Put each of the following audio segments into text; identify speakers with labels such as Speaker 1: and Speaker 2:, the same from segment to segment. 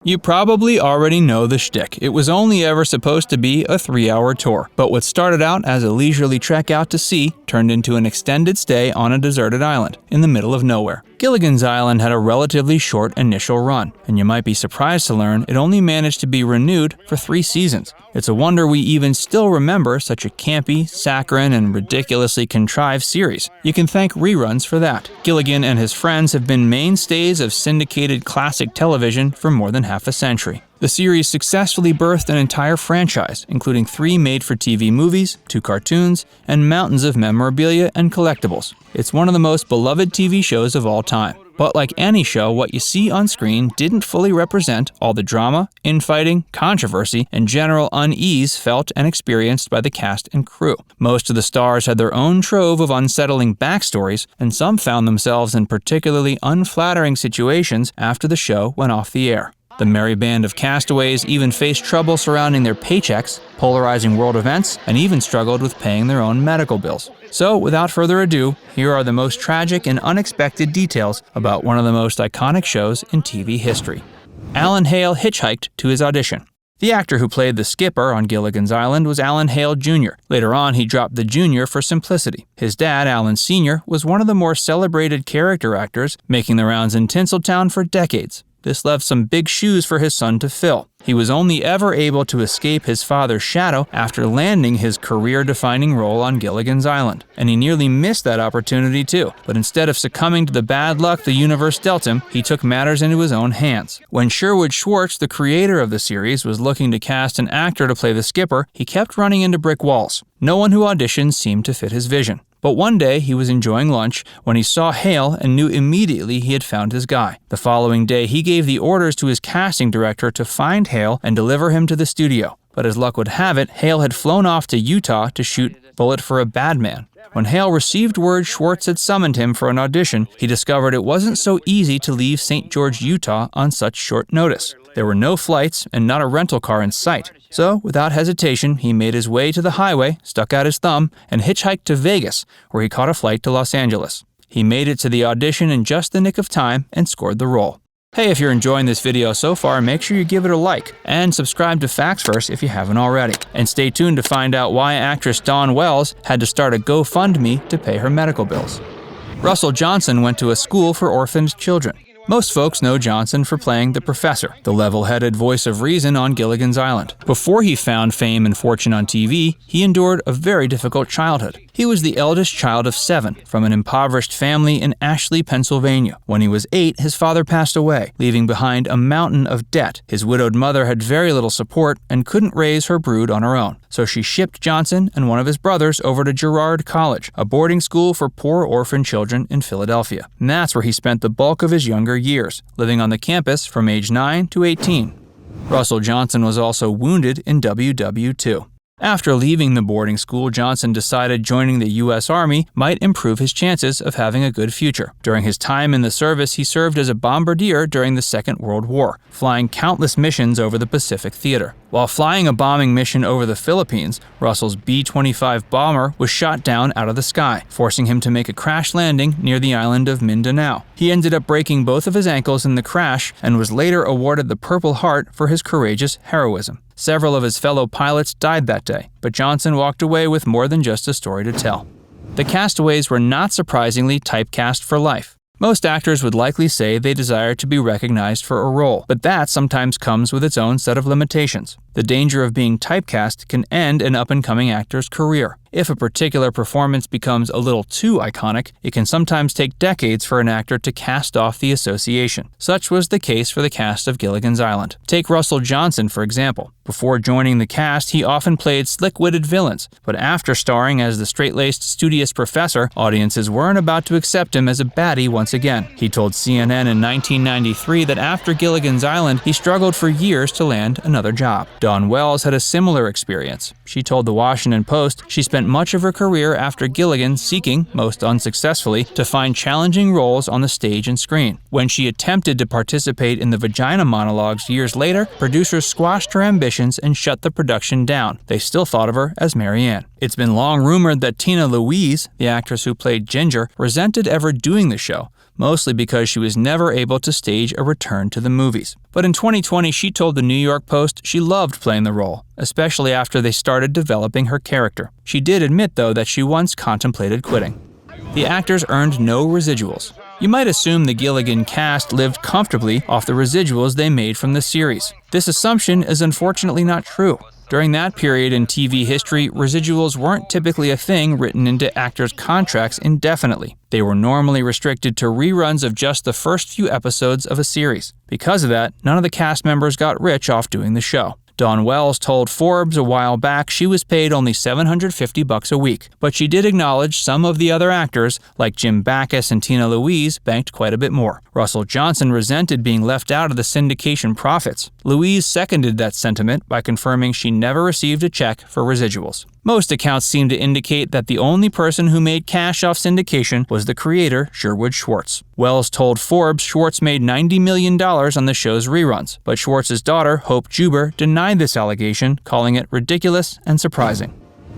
Speaker 1: You probably already know the shtick. It was only ever supposed to be a 3-hour tour, but what started out as a leisurely trek out to sea turned into an extended stay on a deserted island in the middle of nowhere. Gilligan's Island had a relatively short initial run, and you might be surprised to learn it only managed to be renewed for 3 seasons. It's a wonder we even still remember such a campy, saccharine, and ridiculously contrived series. You can thank reruns for that. Gilligan and his friends have been mainstays of syndicated classic television for more than half a century. The series successfully birthed an entire franchise, including 3 made-for-TV movies, 2 cartoons, and mountains of memorabilia and collectibles. It's one of the most beloved TV shows of all time. But like any show, what you see on screen didn't fully represent all the drama, infighting, controversy, and general unease felt and experienced by the cast and crew. Most of the stars had their own trove of unsettling backstories, and some found themselves in particularly unflattering situations after the show went off the air. The merry band of castaways even faced trouble surrounding their paychecks, polarizing world events, and even struggled with paying their own medical bills. So, without further ado, here are the most tragic and unexpected details about one of the most iconic shows in TV history. Alan HALE hitchhiked to his audition. The actor who played the skipper on Gilligan's Island was Alan HALE Jr. Later on, he dropped the Jr. for simplicity. His dad, Alan Sr., was one of the more celebrated character actors, making the rounds in Tinseltown for decades. This left some big shoes for his son to fill. He was only ever able to escape his father's shadow after landing his career-defining role on Gilligan's Island. And he nearly missed that opportunity too. But instead of succumbing to the bad luck the universe dealt him, he took matters into his own hands. When Sherwood Schwartz, the creator of the series, was looking to cast an actor to play the skipper, he kept running into brick walls. No one who auditioned seemed to fit his vision. But one day, he was enjoying lunch when he saw HALE and knew immediately he had found his guy. The following day, he gave the orders to his casting director to find HALE and deliver him to the studio. But as luck would have it, HALE had flown off to Utah to shoot Bullet for a Bad Man. When HALE received word Schwartz had summoned him for an audition, he discovered it wasn't so easy to leave St. George, Utah on such short notice. There were no flights and not a rental car in sight. So, without hesitation, he made his way to the highway, stuck out his thumb, and hitchhiked to Vegas, where he caught a flight to Los Angeles. He made it to the audition in just the nick of time and scored the role. Hey, if you're enjoying this video so far, make sure you give it a like, and subscribe to FactsVerse if you haven't already. And stay tuned to find out why actress Dawn Wells had to start a GoFundMe to pay her medical bills. Russell Johnson went to a school for orphaned children. Most folks know Johnson for playing the professor, the level-headed voice of reason on Gilligan's Island. Before he found fame and fortune on TV, he endured a very difficult childhood. He was the eldest child of 7 from an impoverished family in Ashley, Pennsylvania. When he was 8, his father passed away, leaving behind a mountain of debt. His widowed mother had very little support and couldn't raise her brood on her own. So she shipped Johnson and one of his brothers over to Girard College, a boarding school for poor orphan children in Philadelphia. And that's where he spent the bulk of his younger years, living on the campus from age 9 to 18. Russell Johnson was also wounded in WWII. After leaving the boarding school, Johnson decided joining the U.S. Army might improve his chances of having a good future. During his time in the service, he served as a bombardier during the Second World War, flying countless missions over the Pacific Theater. While flying a bombing mission over the Philippines, Russell's B-25 bomber was shot down out of the sky, forcing him to make a crash landing near the island of Mindanao. He ended up breaking both of his ankles in the crash and was later awarded the Purple Heart for his courageous heroism. Several of his fellow pilots died that day, but Johnson walked away with more than just a story to tell. The castaways were not surprisingly typecast for life. Most actors would likely say they desire to be recognized for a role, but that sometimes comes with its own set of limitations. The danger of being typecast can end an up-and-coming actor's career. If a particular performance becomes a little too iconic, it can sometimes take decades for an actor to cast off the association. Such was the case for the cast of Gilligan's Island. Take Russell Johnson, for example. Before joining the cast, he often played slick-witted villains, but after starring as the straight-laced, studious professor, audiences weren't about to accept him as a baddie once again. He told CNN in 1993 that after Gilligan's Island, he struggled for years to land another job. Dawn Wells had a similar experience. She told the Washington Post she spent much of her career after Gilligan seeking, most unsuccessfully, to find challenging roles on the stage and screen. When she attempted to participate in the vagina monologues years later, producers squashed her ambitions and shut the production down. They still thought of her as Mary Ann. It's been long rumored that Tina Louise, the actress who played Ginger, resented ever doing the show. mostly because she was never able to stage a return to the movies. But in 2020, she told the New York Post she loved playing the role, especially after they started developing her character. She did admit, though, that she once contemplated quitting. The actors earned no residuals. You might assume the Gilligan cast lived comfortably off the residuals they made from the series. This assumption is unfortunately not true. During that period in TV history, residuals weren't typically a thing written into actors' contracts indefinitely. They were normally restricted to reruns of just the first few episodes of a series. Because of that, none of the cast members got rich off doing the show. Dawn Wells told Forbes a while back she was paid only $750 a week, but she did acknowledge some of the other actors, like Jim Backus and Tina Louise, banked quite a bit more. Russell Johnson resented being left out of the syndication profits. Louise seconded that sentiment by confirming she never received a check for residuals. Most accounts seem to indicate that the only person who made cash off syndication was the creator, Sherwood Schwartz. Wells told Forbes Schwartz made $90 million on the show's reruns, but Schwartz's daughter, Hope Juber, denied this allegation, calling it ridiculous and surprising.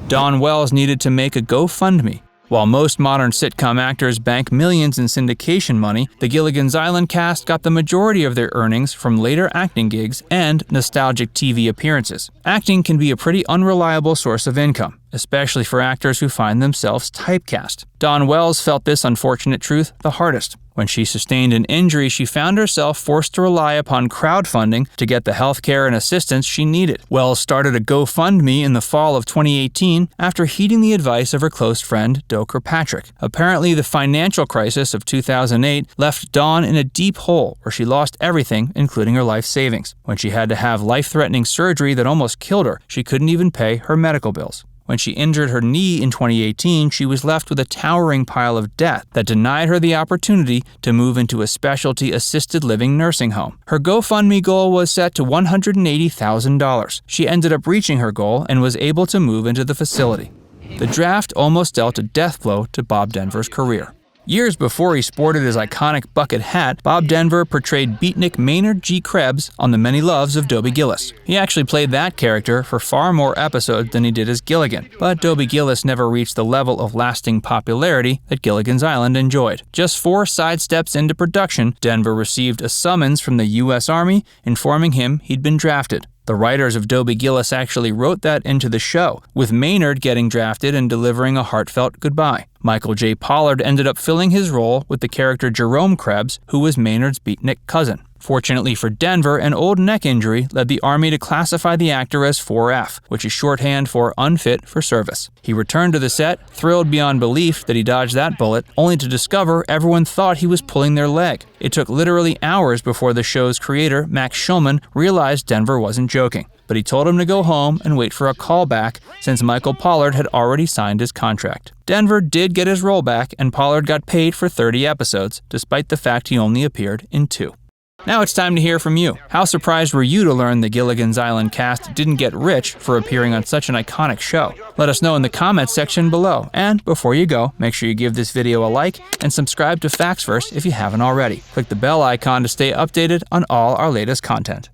Speaker 1: Dawn Wells needed to make a GoFundMe. While most modern sitcom actors bank millions in syndication money, the Gilligan's Island cast got the majority of their earnings from later acting gigs and nostalgic TV appearances. Acting can be a pretty unreliable source of income, especially for actors who find themselves typecast. Dawn Wells felt this unfortunate truth the hardest. When she sustained an injury, she found herself forced to rely upon crowdfunding to get the healthcare and assistance she needed. Wells started a GoFundMe in the fall of 2018 after heeding the advice of her close friend, Doe Kirkpatrick. Apparently, the financial crisis of 2008 left Dawn in a deep hole where she lost everything, including her life savings. When she had to have life-threatening surgery that almost killed her, she couldn't even pay her medical bills. When she injured her knee in 2018, she was left with a towering pile of debt that denied her the opportunity to move into a specialty assisted living nursing home. Her GoFundMe goal was set to $180,000. She ended up reaching her goal and was able to move into the facility. The draft almost dealt a death blow to Bob Denver's career. Years before he sported his iconic bucket hat, Bob Denver portrayed beatnik Maynard G. Krebs on The Many Loves of Dobie Gillis. He actually played that character for far more episodes than he did as Gilligan, but Dobie Gillis never reached the level of lasting popularity that Gilligan's Island enjoyed. Just 4 sidesteps into production, Denver received a summons from the U.S. Army informing him he'd been drafted. The writers of Dobie Gillis actually wrote that into the show, with Maynard getting drafted and delivering a heartfelt goodbye. Michael J. Pollard ended up filling his role with the character Jerome Krebs, who was Maynard's beatnik cousin. Fortunately for Denver, an old neck injury led the Army to classify the actor as 4F, which is shorthand for unfit for service. He returned to the set, thrilled beyond belief that he dodged that bullet, only to discover everyone thought he was pulling their leg. It took literally hours before the show's creator, Max Schulman, realized Denver wasn't joking. But he told him to go home and wait for a call back since Michael Pollard had already signed his contract. Denver did get his role back, and Pollard got paid for 30 episodes, despite the fact he only appeared in 2. Now it's time to hear from you. How surprised were you to learn the Gilligan's Island cast didn't get rich for appearing on such an iconic show? Let us know in the comments section below. And before you go, make sure you give this video a like and subscribe to Facts Verse if you haven't already. Click the bell icon to stay updated on all our latest content.